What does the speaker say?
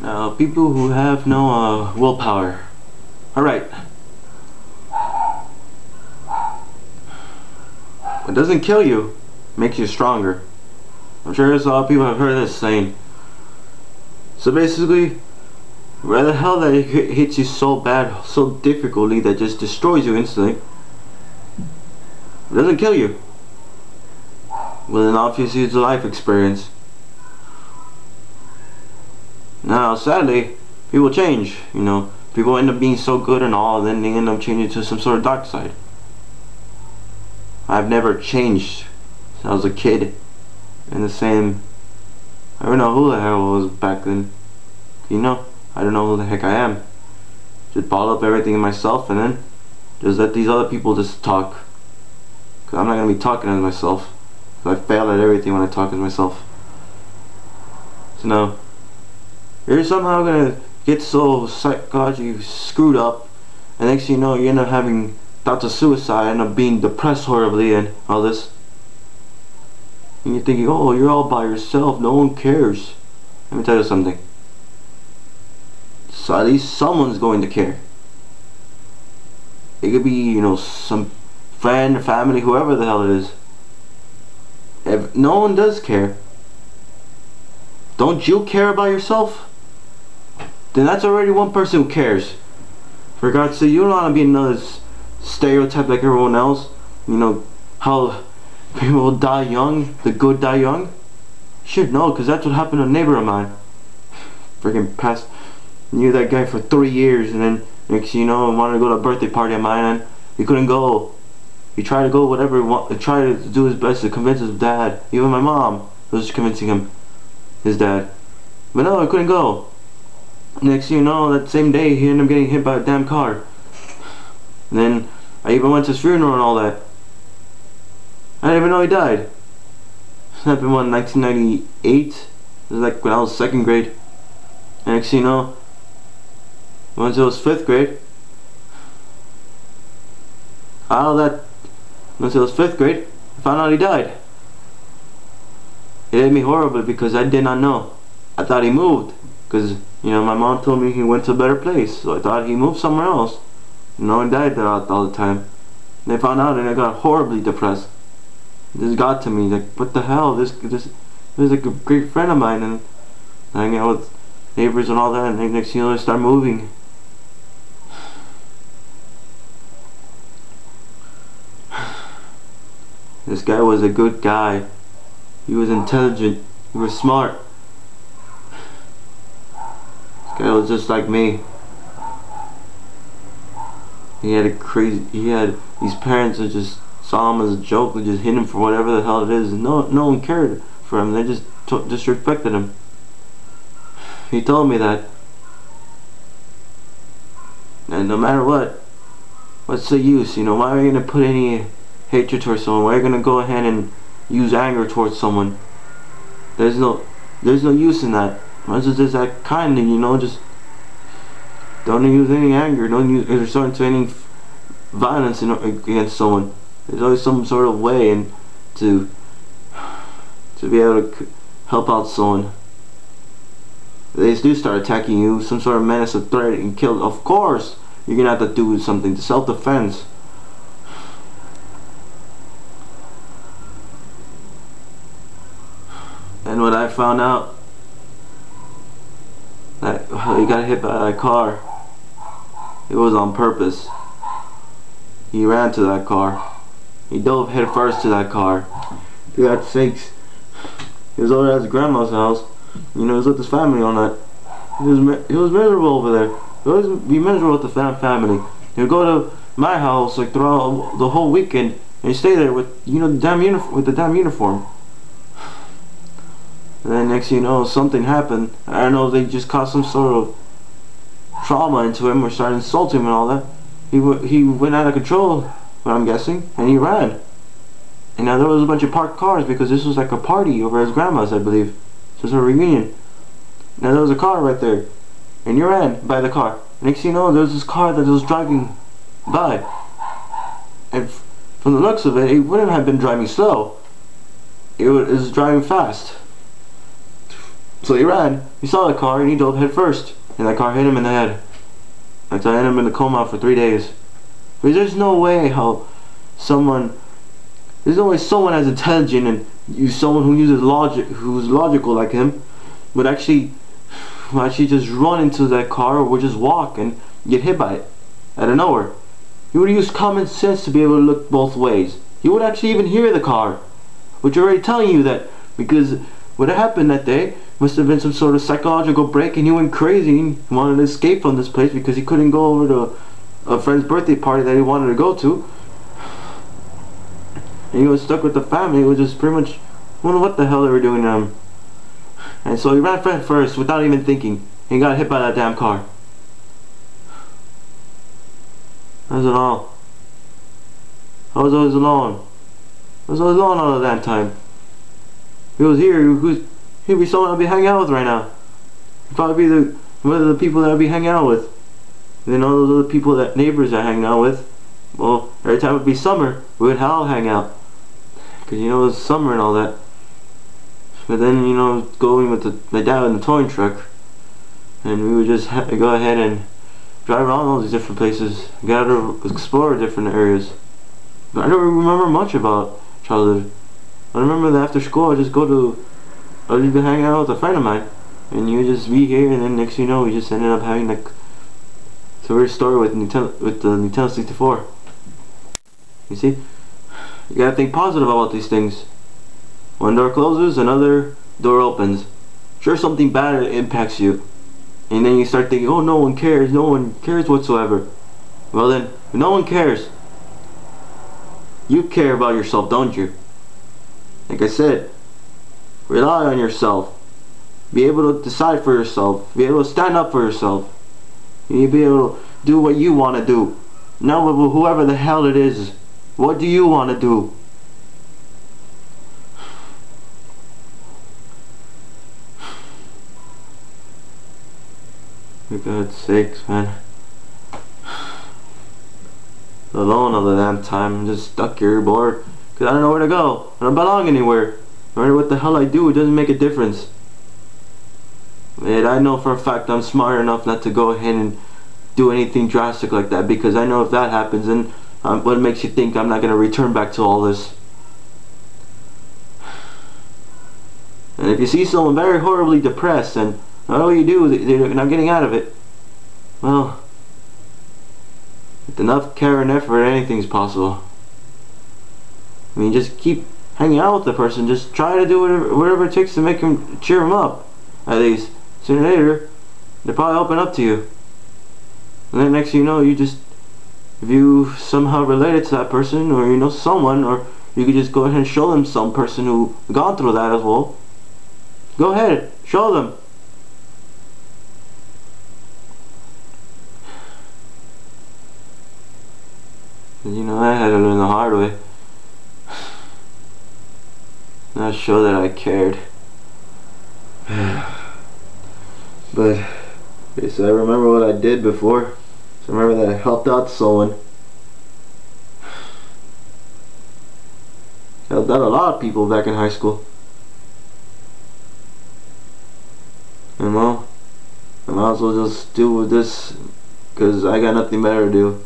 Now, people who have no willpower. Alright. What doesn't kill you makes you stronger. I'm sure there's a lot of people have heard this saying. So basically, where the hell that it hits you so bad, so difficultly, that just destroys you instantly, it doesn't kill you. Well, then obviously it's a life experience. Now, sadly, people change, you know. People end up being so good and all, then they end up changing to some sort of dark side. I've never changed since I was a kid. In the same... I don't know who the hell I was back then. You know, I don't know who the heck I am. Just bottle up everything in myself and then just let these other people just talk. Because I'm not going to be talking as myself. I fail at everything when I talk as myself. So now, you're somehow gonna get so psychologically screwed up, and next thing you know, you end up having thoughts of suicide, end up being depressed horribly and all this. And you're thinking, oh, you're all by yourself, no one cares. Let me tell you something. So at least someone's going to care. It could be, you know, some friend, family, whoever the hell it is. If no one does care, don't you care about yourself? Then that's already one person who cares. For God's sake, you don't want to be another stereotype like everyone else. You know, how people die young, the good die young. Shit, no, because that's what happened to a neighbor of mine. Freaking passed, knew that guy for 3 years, and then next thing you know, wanted to go to a birthday party of mine, and he couldn't go. He tried to go whatever he wanted, tried to do his best to convince his dad. Even my mom was convincing him, his dad. But no, he couldn't go. Next thing you know, that same day, he ended up getting hit by a damn car. And then, I even went to his funeral and all that. I didn't even know he died. This happened in 1998. It was like when I was 2nd grade. And next thing you know, once I was 5th grade, all that, once I was 5th grade, I found out he died. It hit me horribly because I did not know. I thought he moved. Because, you know, my mom told me he went to a better place. So I thought he moved somewhere else. No one died there all the time. And I found out and I got horribly depressed. This got to me, like, what the hell? This was like a great friend of mine, and I hang out with neighbors and all that, and next thing you know, I start moving. This guy was a good guy. He was intelligent. He was smart. This guy was just like me. He had these parents that just saw him as a joke. They just hit him for whatever the hell it is. And no one cared for him. They just disrespected him. He told me that. And no matter what, what's the use? You know, why are you gonna put any hatred towards someone? Why are you gonna go ahead and use anger towards someone? There's no use in that. Why don't you just act kindly, you know, just don't use any anger, don't resort to any violence against someone. There's always some sort of way and to be able to help out someone. They do start attacking you, some sort of menace, a threat, and kill. Of course, you're gonna have to do something to self-defense. And when I found out that he got hit by that car, it was on purpose. He ran to that car. He dove head first to that car. For God's sakes. He was over at his grandma's house. You know, he was with his family on that. He was miserable over there. He would always be miserable with the family. He would go to my house like throughout the whole weekend, and he'd stay there with, you know, the damn uniform. And then next thing you know, something happened. I don't know if they just caused some sort of trauma into him or started insulting him and all that. He went out of control, what I'm guessing, and he ran. And now there was a bunch of parked cars because this was like a party over at his grandma's, I believe. So it's a reunion. Now there was a car right there, and he ran by the car. Next thing you know, there was this car that was driving by. And from the looks of it, he wouldn't have been driving slow. It was driving fast. So he ran. He saw the car and he dove head first. And that car hit him in the head. That's why I ended up in the coma for 3 days. Because there's no way how someone, there's no way someone as intelligent and someone who uses logic, who's logical like him, would actually just run into that car or would just walk and get hit by it out of nowhere. He would use common sense to be able to look both ways. He would actually even hear the car, which are already telling you that, because what happened that day must have been some sort of psychological break and he went crazy and he wanted to escape from this place because he couldn't go over to a friend's birthday party that he wanted to go to. And he was stuck with the family. It was just pretty much, I wonder what the hell they were doing to him. And so he ran head first without even thinking and got hit by that damn car. That's it all. I was always alone. I was always alone all the damn time. If he was here, he'd be someone I'd be hanging out with right now. He'd probably be one of the people that I'd be hanging out with. And then all those other people, that neighbors I hang out with, well, every time it'd be summer, we would all hang out. Because you know, it was summer and all that. But then, you know, going with my dad in the towing truck, and we would just go ahead and drive around all these different places, get out to explore different areas. But I don't remember much about childhood. I remember that after school I'd just be hanging out with a friend of mine, and you would just be here, and then next thing you know, we just ended up having like it's a weird story with the Nintendo 64. You see, you gotta think positive about these things. One door closes, another door opens. Sure, something bad impacts you, and then you start thinking, oh, no one cares whatsoever. Well then, if no one cares, you care about yourself, don't you? Like I said, rely on yourself. Be able to decide for yourself. Be able to stand up for yourself. You need to be able to do what you want to do. Not with whoever the hell it is. What do you want to do? For God's sakes, man. Alone all the damn time. I'm just stuck here, bored. Because I don't know where to go. I don't belong anywhere. No matter what the hell I do, it doesn't make a difference. And I know for a fact I'm smart enough not to go ahead and do anything drastic like that, because I know if that happens, then what makes you think I'm not going to return back to all this? And if you see someone very horribly depressed and all you do, they're not getting out of it, well, with enough care and effort, anything's possible. I mean, just keep hanging out with the person. Just try to do whatever it takes to make him, cheer him up. At least sooner or later, they'll probably open up to you. And then next thing you know, if you somehow related to that person, or you know someone, or you could just go ahead and show them some person who gone through that as well. Go ahead, show them. You know, I had to learn the hard way. Not sure that I cared. But okay, so I remember what I did before. So I remember that I helped out someone. Helped out a lot of people back in high school. And well, I might as well just do with this because I got nothing better to do.